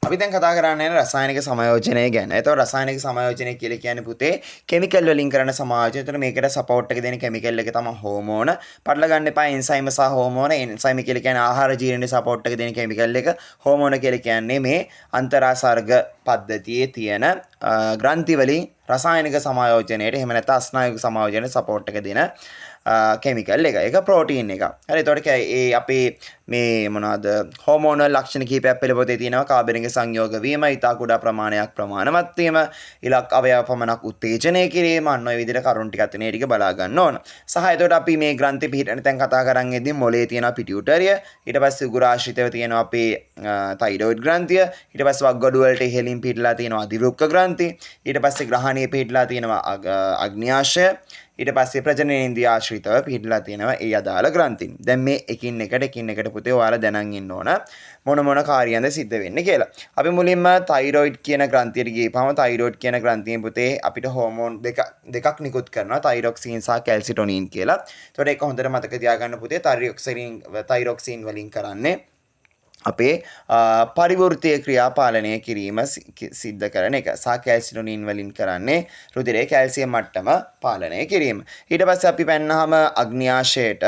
අපි දැන් කතා කරන්නේ රසායනික සංයෝජනය ගැන. ඒතකොට රසායනික සංයෝජනය කියලා කියන්නේ පුතේ කිමිකල් වලින් කරන සමාජය. ඒතකොට මේකට සපෝට් එක දෙන කිමිකල් එක තමයි හෝමෝන. පටල ගන්න එපා එන්සයිම සහ හෝමෝන. එන්සයිම කියලා කියන්නේ ආහාර ජීර්ණයට සපෝට් එක දෙන කිමිකල් එක. හෝමෝන කියලා කියන්නේ මේ අන්තරාසර්ග පද්ධතියේ තියෙන ග්‍රන්ථි වලින් රසායනික සංයෝජනයට එහෙම නැත්නම් අස්නායුක සංයෝජනයට සපෝට් එක දෙන කෙමිකල් එක. ඒක ප්‍රෝටීන් එක. හරි. එතකොට ඒ අපේ මේ මොනවාද හෝමෝනල් ලක්ෂණ කිහිපයක් පෙළපොතේ තියෙනවා. කාබනික සංයෝග වීම, ඊට කුඩා ප්‍රමාණයක් ප්‍රමාණවත් වීම, ඉලක්ක අවයව පමණක් උත්තේජනය කිරීම, අන්න ඔය විදිහට කරුණු ටිකක් තියෙන ටික බලා ගන්න ඕන. සහ එතකොට අපි මේ ග්‍රන්ථි පිහිටන තැන් කතා කරන් ඉදී මොලේ තියෙනවා පිටියුටරිය, ඊට පස්සේ උගුර ආශ්‍රිතව තියෙනවා අපේ තයිරොයිඩ් ග්‍රන්ථිය, ඊට පස්සේ වක්ගඩු වලට ඉහළින් පිටලා තියෙනවා අධිවෘක්ක ග්‍රන්ථි, ඊට පස්සේ ග්‍රහණයේ පිටලා තියෙනවා අග්න්‍යාශය, ඊට පස්සේ ප්‍රජනනේන්ද්‍රිය ආශ්‍රිතව පිහිටලා තියෙනවා ඒ අදාළ ග්‍රන්ථින්. දැන් මේ එකින් එකට පුතේ ඔයාලා දැනන් ඉන්න ඕන මොන කාර්යයන්ද සිද්ධ වෙන්නේ කියලා. අපි මුලින්ම තයිරොයිඩ් කියන ග්‍රන්ථියට ගිහපම තයිරොයිඩ් කියන ග්‍රන්ථියෙන් පුතේ අපිට හෝමෝන් දෙකක් නිකුත් කරනවා තයිරොක්සින් සහ කැල්සිටොනින් කියලා. ඒතකොට ඒක හොඳට මතක තියාගන්න පුතේ තයිරොක්සින් වලින් කරන්නේ අපේ පරිවෘත්තීය ක්‍රියා පාලනය කිරීම සිද්ධ කරන එක. සහ කැල්සිටොනින් වලින් කරන්නේ රුධිරයේ කැල්සියම් මට්ටම පාලනය කිරීම. ඊට පස්සේ අපි පැන්නාම අග්න්‍යාශයට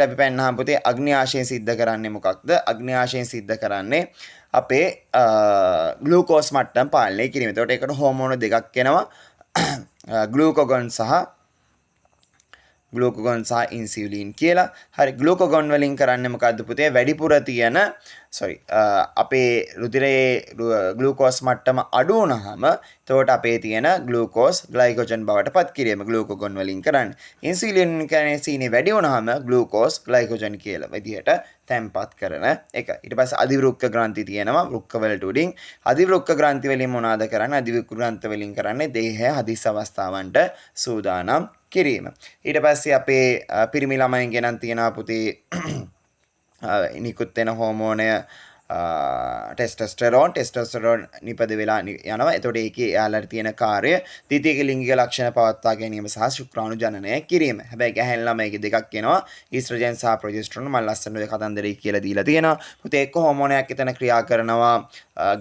අපි පැන්නාම පුතේ අග්න්‍යාශයෙන් සිද්ධ කරන්නේ මොකක්ද? අග්න්‍යාශයෙන් සිද්ධ කරන්නේ අපේ ග්ලූකෝස් මට්ටම පාලනය කිරීම. එතකොට ඒකට හෝමෝන දෙකක් එනවා. ග්ලූකගොන් සහ ඉන්සියුලින් කියලා. හරි. ග්ලූකගොන් වලින් කරන්නේ මොකද්ද පුතේ? වැඩිපුර තියෙන අපේ රුධිරයේ ග්ලූකෝස් මට්ටම අඩු වුණාම එතකොට අපේ තියෙන ග්ලූකෝස් ග්ලයිකෝජන් බවට පත් කිරීම ග්ලූකගොන් වලින් කරන්නේ. ඉන්සියුලින් කියන්නේ සීනි වැඩි වුණාම ග්ලූකෝස් ග්ලයිකෝජන් කියලා විදිහට තැම්පත් කරන එක. ඊට පස්සේ අධිවෘක්ක ග්‍රන්ථි තියෙනවා වෘක්ක වලට උඩින්. අධිවෘක්ක ග්‍රන්ථි වලින් මොනවාද කරන්නේ? අධිවෘක්ක ග්‍රන්ථි වලින් කරන්නේ දේහය හදිස් අවස්ථාවන්ට සූදානම් කිරීම. ඊට පස්සේ අපේ පිරිමි ළමයින් ගෙනන් තියෙනවා පුතේ නිකුත් වෙන හෝමෝනය ටෙස්ටොස්ටෙරෝන් නිපද වෙලා යනවා. එතකොට ඒකේ යාලට තියෙන කාර්යය ද්විතීයික ලිංගික ලක්ෂණ පවත්වා ගැනීම සහ ශුක්‍රාණු ජනනය කිරීම. හැබැයි ගැහැණු ළමයිගේ දෙකක් එනවා. ඊස්ට්‍රොජන් සහ ප්‍රොජෙස්ටරෝන් මම ලස්සන ඔය කතන්දරේ කියලා දීලා තියෙනවා. පුතේ එක්ක හෝමෝනයක් එතන ක්‍රියා කරනවා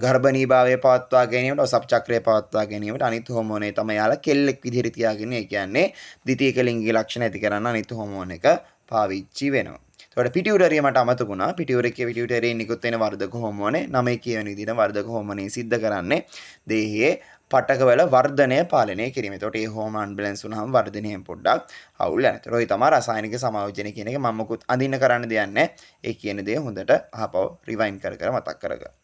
ගර්භණීභාවය පවත්වා ගැනීමට, ඔසප් චක්‍රය පවත්වා ගැනීමට. අනිත් හෝමෝනේ තමයි යාලා කෙල්ලෙක් විදිහට තියාගෙන ඒ කියන්නේ ද්විතීයික ලිංගික ලක්ෂණ ඇති කරන අනිත් හෝමෝන එක පාවිච්චි වෙනවා. එතකොට පිටියුටරිය මට අමතක වුණා. පිටියුටරියෙන් නිකුත් වෙන වර්ධක හෝමෝනේ 9 කියන විදිහට වර්ධක හෝමෝනේ සිද්ධ කරන්නේ දේහයේ පටකවල වර්ධනය පාලනය කිරීම. එතකොට මේ හෝමෝන් බැලන්ස් වුණාම වර්ධනයෙන් පොඩ්ඩක් අවුල් යනවා. ඒතකොට ඔය තමයි රසායනික සංයෝජන කියන එක. මම මොකුත් අඳින්න කරන්න දෙයක් නැහැ. ඒ කියන දේ හොඳට අහපව රිවයින්ඩ් කර මතක් කරගන්න.